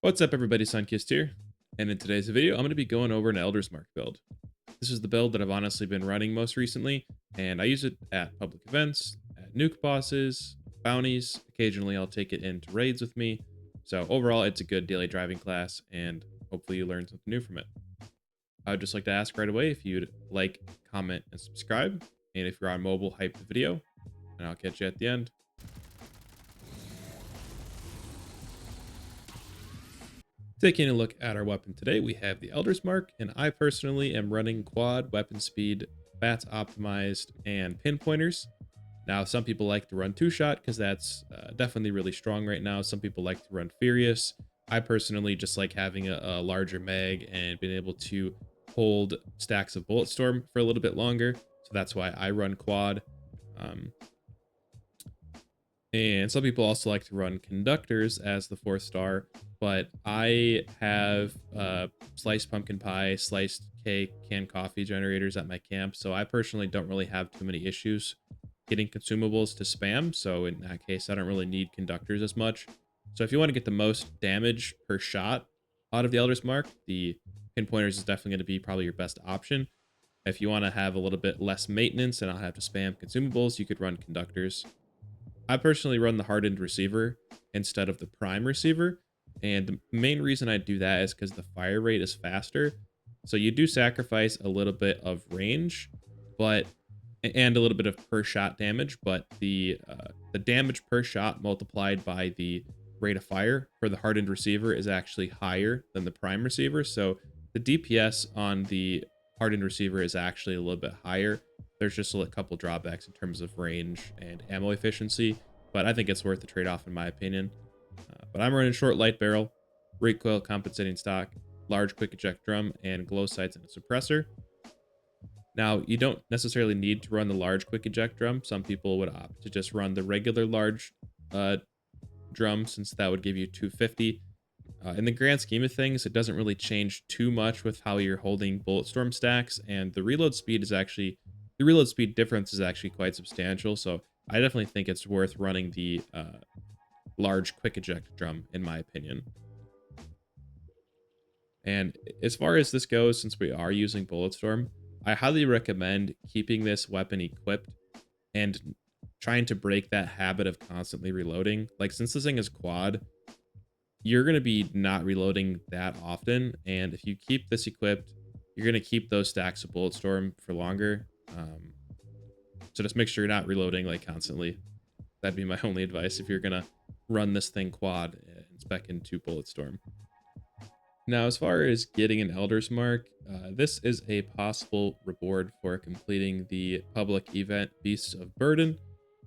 What's up everybody, Sunkist here, and in today's video I'm going to be going over an Elder's Mark build. This is the build that I've honestly been running most recently, and I use it at public events, at nuke bosses, bounties. Occasionally I'll take it into raids with me, so overall it's a good daily driving class, and hopefully you learn something new from it. I would just like to ask right away if you'd like, comment, and subscribe, and if you're on mobile, hype the video, and I'll catch you at the end. Taking a look at our weapon today, we have the Elder's Mark, and I personally am running quad, weapon speed, VATS optimized, and pinpointers. Now, some people like to run two-shot because that's definitely really strong right now. Some people like to run Furious. I personally just like having a larger mag and being able to hold stacks of Bulletstorm for a little bit longer. So that's why I run quad. Um, and some people also like to run conductors as the 4th star, but I have sliced pumpkin pie, sliced cake, canned coffee generators at my camp, so I personally don't really have too many issues getting consumables to spam, so in that case I don't really need conductors as much. So if you want to get the most damage per shot out of the Elder's Mark, the pinpointers is definitely going to be probably your best option. If you want to have a little bit less maintenance and not have to spam consumables, you could run conductors. I personally run the hardened receiver instead of the prime receiver. And the main reason I do that is because the fire rate is faster. So you do sacrifice a little bit of range, but and a little bit of per shot damage, but the damage per shot multiplied by the rate of fire for the hardened receiver is actually higher than the prime receiver. So the DPS on the hardened receiver is actually a little bit higher. There's just a couple drawbacks in terms of range and ammo efficiency, but I think it's worth the trade-off in my opinion. But I'm running short light barrel, recoil compensating stock, large quick eject drum, and glow sights and a suppressor. Now, you don't necessarily need to run the large quick eject drum. Some people would opt to just run the regular large drum, since that would give you 250. In the grand scheme of things, it doesn't really change too much with how you're holding Bulletstorm stacks, and the reload speed difference is actually quite substantial. So I definitely think it's worth running the large quick eject drum, in my opinion. And as far as this goes, since we are using Bulletstorm, I highly recommend keeping this weapon equipped and trying to break that habit of constantly reloading. Like, since this thing is quad, you're going to be not reloading that often, and if you keep this equipped, you're going to keep those stacks of Bulletstorm for longer. So just make sure you're not reloading like constantly. That'd be my only advice if you're going to run this thing quad and spec into Bulletstorm. Now, as far as getting an Elder's Mark, this is a possible reward for completing the public event Beasts of Burden.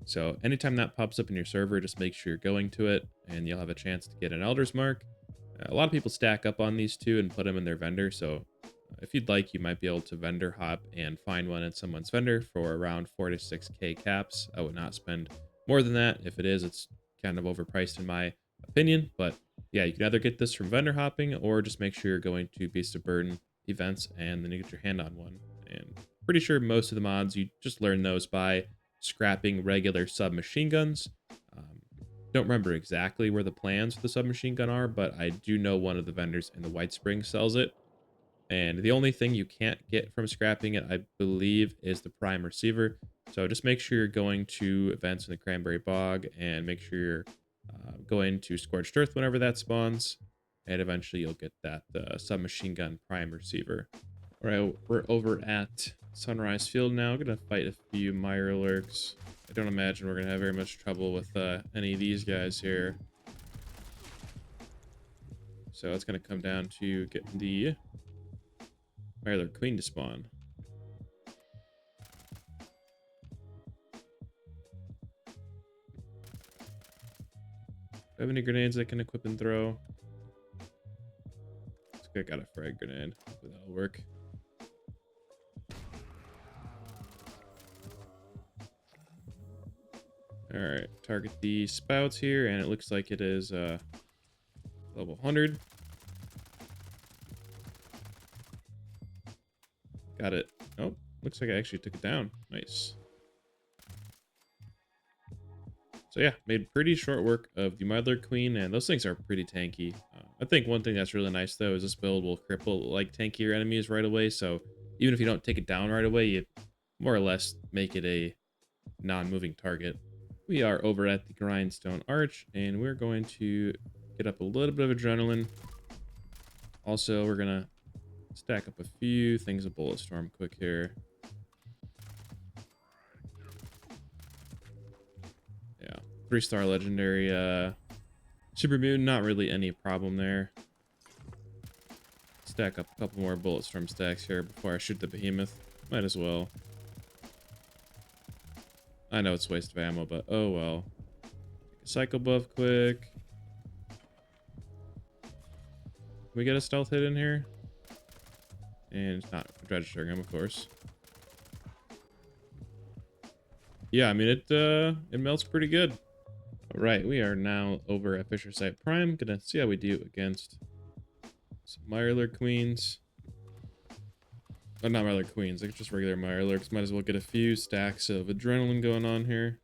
So anytime that pops up in your server, just make sure you're going to it, and you'll have a chance to get an Elder's Mark. A lot of people stack up on these two and put them in their vendor, so if you'd like, you might be able to vendor hop and find one in someone's vendor for around 4 to 6k caps. I would not spend more than that. If it is, it's kind of overpriced in my opinion, but yeah, you can either get this from vendor hopping or just make sure you're going to Beast of Burden events and then you get your hand on one. And pretty sure most of the mods, you just learn those by scrapping regular submachine guns. Don't remember exactly where the plans for the submachine gun are, but I do know one of the vendors in the White Spring sells it. And the only thing you can't get from scrapping it, I believe, is the prime receiver. So just make sure you're going to events in the Cranberry Bog and make sure you're going to Scorched Earth whenever that spawns. And eventually you'll get that submachine gun prime receiver. All right, we're over at Sunrise Field now. Gonna fight a few Mirelurks. I don't imagine we're gonna have very much trouble with any of these guys here. So it's gonna come down to getting the Mirelurk Queen to spawn. Do I have any grenades I can equip and throw? I got a frag grenade. Hopefully that'll work. All right, target the spouts here, and it looks like it is level 100. Got it. Oh, looks like I actually took it down. Nice. So yeah, made pretty short work of the Mirelurk Queen, and those things are pretty tanky. I think one thing that's really nice though is this build will cripple like tankier enemies right away. So even if you don't take it down right away, you more or less make it a non-moving target. We are over at the Grindstone Arch, and we're going to get up a little bit of adrenaline. Also, we're gonna stack up a few things of Bulletstorm quick here. Yeah, 3-star legendary super mutant, not really any problem there. Stack up a couple more Bulletstorm stacks here before I shoot the behemoth. Might as well. I know it's a waste of ammo, but oh well. Take a psycho buff quick. Can we get a stealth hit in here? And it's not registering him, of course. Yeah, I mean it melts pretty good. All right, we are now over at Fisher Site Prime. Gonna see how we do against some Mirelurk Queens. Oh, not Mirelurk Queens, like just regular Mirelurks. Might as well get a few stacks of adrenaline going on here.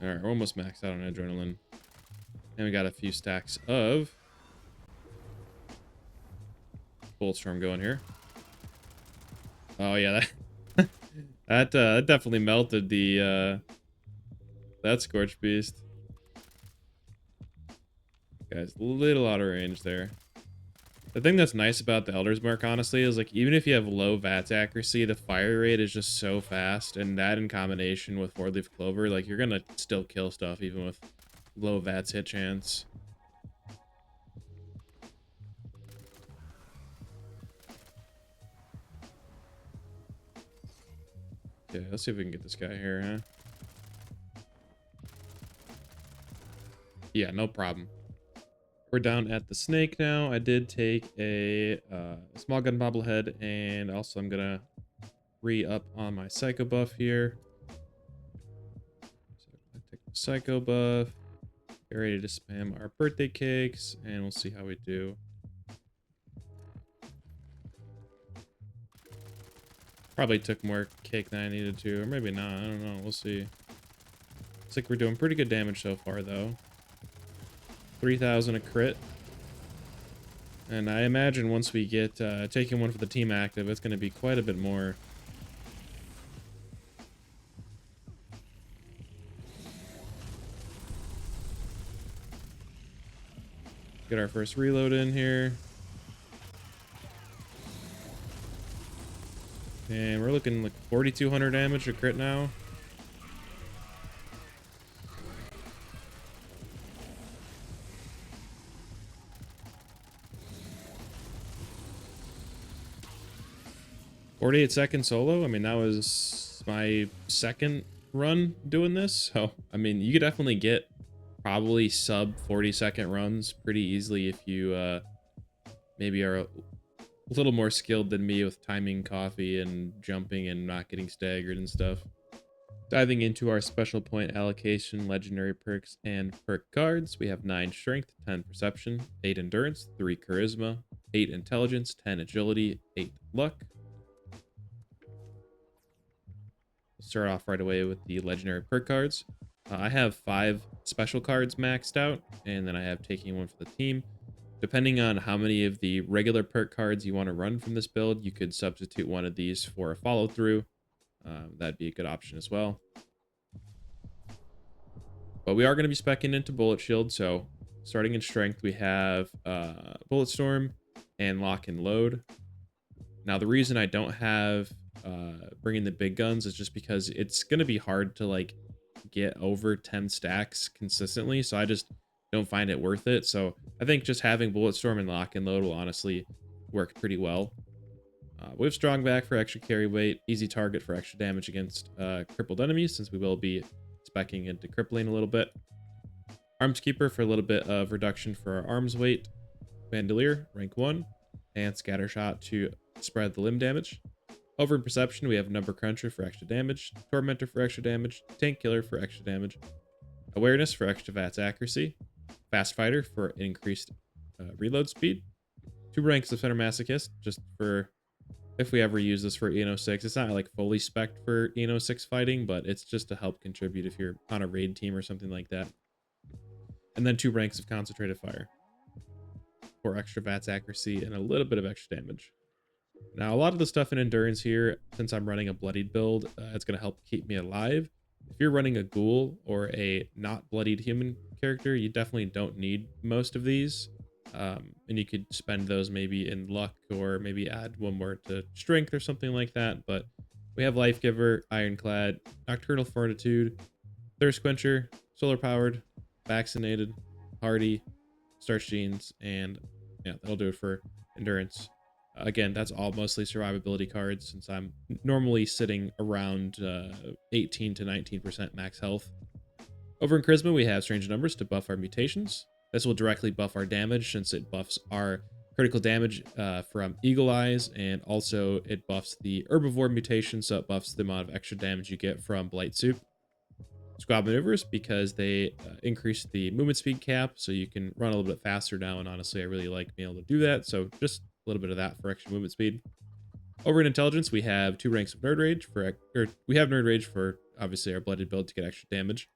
All right, we're almost maxed out on adrenaline. And we got a few stacks of Bulletstorm going here. Oh yeah, that definitely melted the that Scorch Beast. Guys, little out of range there. The thing that's nice about the Elder's Mark, honestly, is like even if you have low VATS accuracy, the fire rate is just so fast, and that in combination with Four-Leaf Clover, like you're gonna still kill stuff even with low VATS hit chance. Okay, let's see if we can get this guy here, huh? Yeah, no problem. We're down at the snake now. I did take a small gun bobblehead, and also I'm gonna re-up on my psycho buff here. So I take the psycho buff, get ready to spam our birthday cakes, and we'll see how we do. Probably took more cake than I needed to, or maybe not. I don't know. We'll see. Looks like we're doing pretty good damage so far, though. 3,000 a crit. And I imagine once we get taking one for the team active, it's going to be quite a bit more. Get our first reload in here. And we're looking like 4,200 damage a crit now. "48 seconds solo." I mean, that was my second run doing this. So, I mean, you could definitely get probably sub 40-second runs pretty easily if you maybe are a little more skilled than me with timing coffee and jumping and not getting staggered and stuff. Diving into our special point allocation, legendary perks, and perk cards, we have 9 strength, 10 perception, 8 endurance, 3 charisma, 8 intelligence, 10 agility, 8 luck. Start off right away with the legendary perk cards. I have 5 special cards maxed out, and then I have taking one for the team. Depending on how many of the regular perk cards you want to run from this build, you could substitute one of these for a follow through. That'd be a good option as well. But we are going to be speccing into Bullet Shield, so starting in strength, we have Bulletstorm and Lock and Load. Now, the reason I don't have bringing the big guns is just because it's going to be hard to like get over 10 stacks consistently, so I just don't find it worth it. So I think just having Bulletstorm and Lock and Load will honestly work pretty well. We have Strong Back for extra carry weight, easy target for extra damage against crippled enemies, since we will be speccing into crippling a little bit. Arms Keeper for a little bit of reduction for our arms weight. Bandolier, rank 1, and Scattershot to spread the limb damage. Over in Perception, we have Number Cruncher for extra damage, Tormentor for extra damage, Tank Killer for extra damage, Awareness for extra VATS accuracy, Fast Fighter for increased reload speed, 2 ranks of Center Masochist just for if we ever use this for Eno 6. It's not like fully spec'd for Eno 6 fighting, but it's just to help contribute if you're on a raid team or something like that. And then 2 ranks of concentrated fire for extra VATS accuracy and a little bit of extra damage. Now, a lot of the stuff in endurance here, since I'm running a bloodied build, it's going to help keep me alive. If you're running a ghoul or a not bloodied human character, you definitely don't need most of these. And you could spend those maybe in luck or maybe add one more to strength or something like that. But we have Life Giver, Ironclad, Nocturnal Fortitude, Thirst Quencher, Solar Powered, Vaccinated, Hardy, Starch Genes, and yeah, that'll do it for endurance. Again, that's all mostly survivability cards since I'm normally sitting around 18 to 19% max health. Over in Charisma, we have Strange Numbers to buff our mutations. This will directly buff our damage since it buffs our critical damage from Eagle Eyes, and also it buffs the Herbivore mutation, so it buffs the amount of extra damage you get from Blight Soup. Squad Maneuvers, because they increase the movement speed cap, so you can run a little bit faster now, and honestly, I really like being able to do that, so just a little bit of that for extra movement speed. Over in Intelligence, we have 2 ranks of Nerd Rage we have Nerd Rage for obviously our blooded build to get extra damage.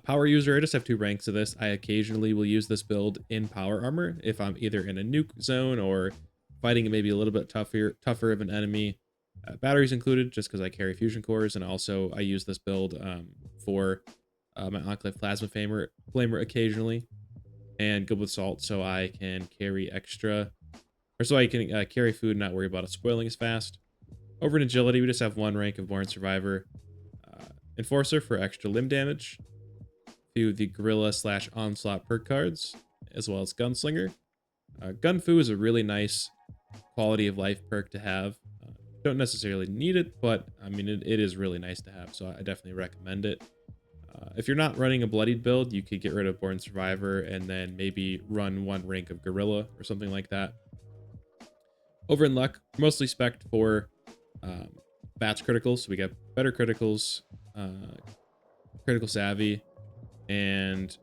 Power User, I just have 2 ranks of this. I occasionally will use this build in Power Armor if I'm either in a nuke zone or fighting maybe a little bit tougher of an enemy. Batteries included, just because I carry fusion cores, and also I use this build for my Enclave Plasma Flamer occasionally, and good with salt, so I can carry extra, or so I can carry food and not worry about it spoiling as fast. Over in Agility, we just have 1 rank of Born Survivor. Enforcer for extra limb damage, to the Gorilla / Onslaught perk cards, as well as Gunslinger. Gun Fu is a really nice quality of life perk to have. Don't necessarily need it, but I mean, it is really nice to have, so I definitely recommend it. If you're not running a bloodied build, you could get rid of Born Survivor and then maybe run 1 rank of Gorilla or something like that. Over in Luck, mostly spec'd for VATS criticals, so we get better criticals, critical savvy, and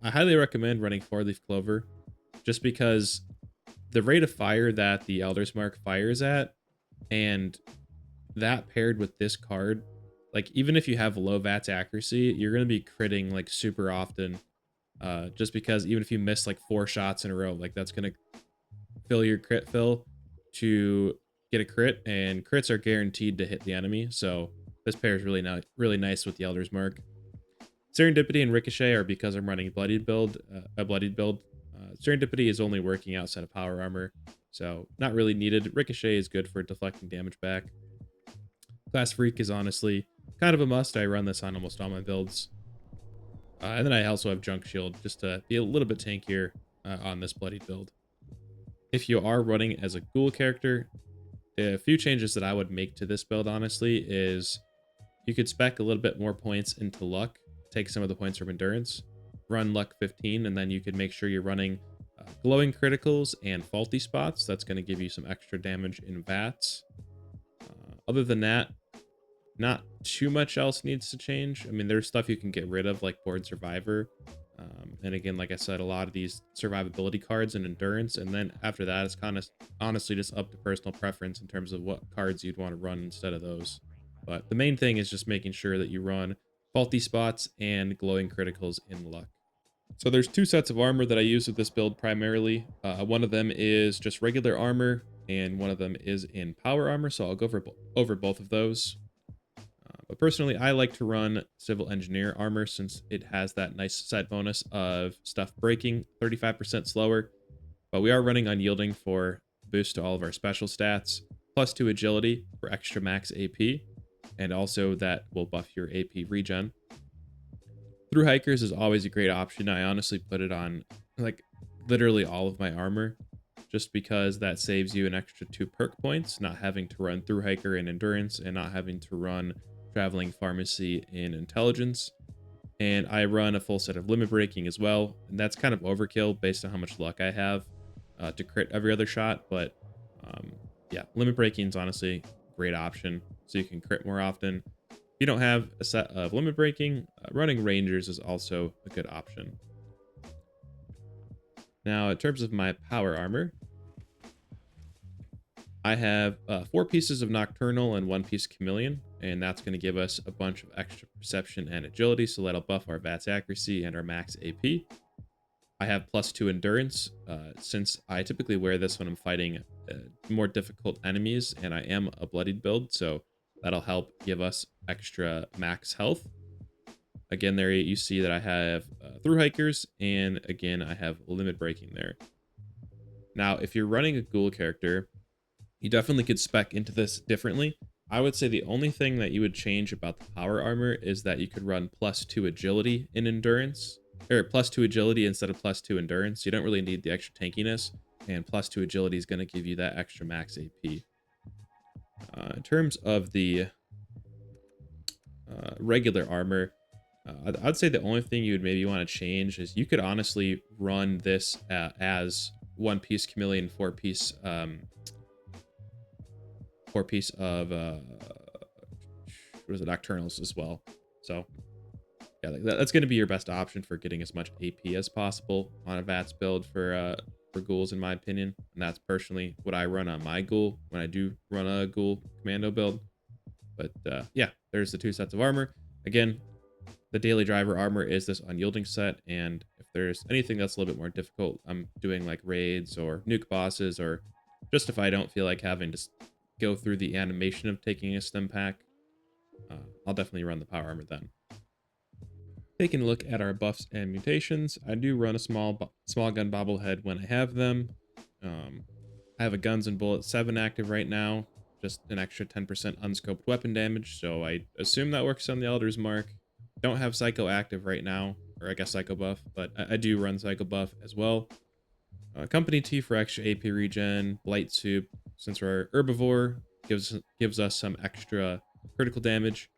I highly recommend running 4-leaf clover, just because the rate of fire that the Elder's Mark fires at, and that paired with this card, like even if you have low VATS accuracy, you're going to be critting like super often, just because even if you miss like 4 shots in a row, like that's going to fill your crit fill to get a crit, and crits are guaranteed to hit the enemy, so this pair is really nice with the Elder's Mark. Serendipity and Ricochet are because I'm running a bloodied build. Serendipity is only working outside of Power Armor, so not really needed. Ricochet is good for deflecting damage back. Class Freak is honestly kind of a must. I run this on almost all my builds. And then I also have Junk Shield just to be a little bit tankier on this bloodied build. If you are running as a ghoul character, a few changes that I would make to this build, honestly, is you could spec a little bit more points into luck, take some of the points from endurance, run luck 15, and then you could make sure you're running glowing criticals and faulty spots. That's going to give you some extra damage in VATS. Other than that, not too much else needs to change. I mean, there's stuff you can get rid of, like Board Survivor. And again, like I said, a lot of these survivability cards and endurance. And then after that, it's kind of honestly just up to personal preference in terms of what cards you'd want to run instead of those. But the main thing is just making sure that you run faulty spots and glowing criticals in luck. So there's 2 sets of armor that I use with this build primarily. One of them is just regular armor, and one of them is in power armor, so I'll go over both of those. But personally, I like to run Civil Engineer armor since it has that nice side bonus of stuff breaking 35% slower. But we are running Unyielding for boost to all of our special stats, plus 2 agility for extra max AP, and also that will buff your AP regen. Through Hikers is always a great option. I honestly put it on like literally all of my armor, just because that saves you an extra 2 perk points, not having to run Through Hiker in endurance and not having to run Traveling Pharmacy in intelligence. And I run a full set of limit breaking as well, and that's kind of overkill based on how much luck I have to crit every other shot. But yeah, limit breaking is honestly a great option, so you can crit more often. If you don't have a set of limit breaking, running Rangers is also a good option. Now, in terms of my power armor, I have 4 pieces of Nocturnal and 1 piece Chameleon, and that's going to give us a bunch of extra Perception and Agility, so that'll buff our VATS accuracy and our max AP. I have +2 Endurance, since I typically wear this when I'm fighting more difficult enemies, and I am a bloodied build, so that'll help give us extra max health. Again, there you see that I have Through Hikers, and again, I have Limit Breaking there. Now, if you're running a Ghoul character, you definitely could spec into this differently. I would say the only thing that you would change about the power armor is that you could run +2 agility in endurance, or +2 agility instead of +2 endurance. You don't really need the extra tankiness, and +2 agility is going to give you that extra max AP. In terms of the regular armor, I'd say the only thing you would maybe want to change is you could honestly run this as 1 piece Chameleon, 4 piece 4 piece of what is it, Nocturnals as well. So yeah, that's going to be your best option for getting as much AP as possible on a VATS build for ghouls, in my opinion. And that's personally what I run on my ghoul when I do run a ghoul commando build. But yeah, there's the 2 sets of armor. Again, the daily driver armor is this unyielding set, and if there's anything that's a little bit more difficult, I'm doing like raids or nuke bosses, or just if I don't feel like having to go through the animation of taking a stim pack, I'll definitely run the power armor then. Taking a look at our buffs and mutations, I do run a small gun bobblehead when I have them. I have a Guns and Bullets 7 active right now, just an extra 10% unscoped weapon damage, so I assume that works on the Elder's Mark. Don't have Psycho active right now, or I guess Psycho buff, but I do run Psycho buff as well. Company Tea for extra AP regen, Blight Soup, since we're herbivore, gives us some extra critical damage.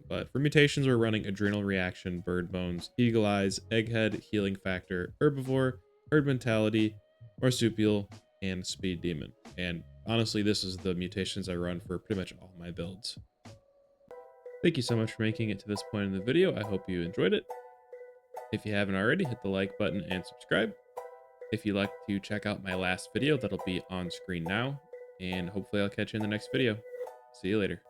But for mutations, we're running Adrenal Reaction, Bird Bones, Eagle Eyes, Egghead, Healing Factor, Herbivore, Herd Mentality, Marsupial, and Speed Demon. And honestly, this is the mutations I run for pretty much all my builds. Thank you so much for making it to this point in the video. I hope you enjoyed it. If you haven't already, hit the like button and subscribe. If you'd like to check out my last video, that'll be on screen now. And hopefully I'll catch you in the next video. See you later.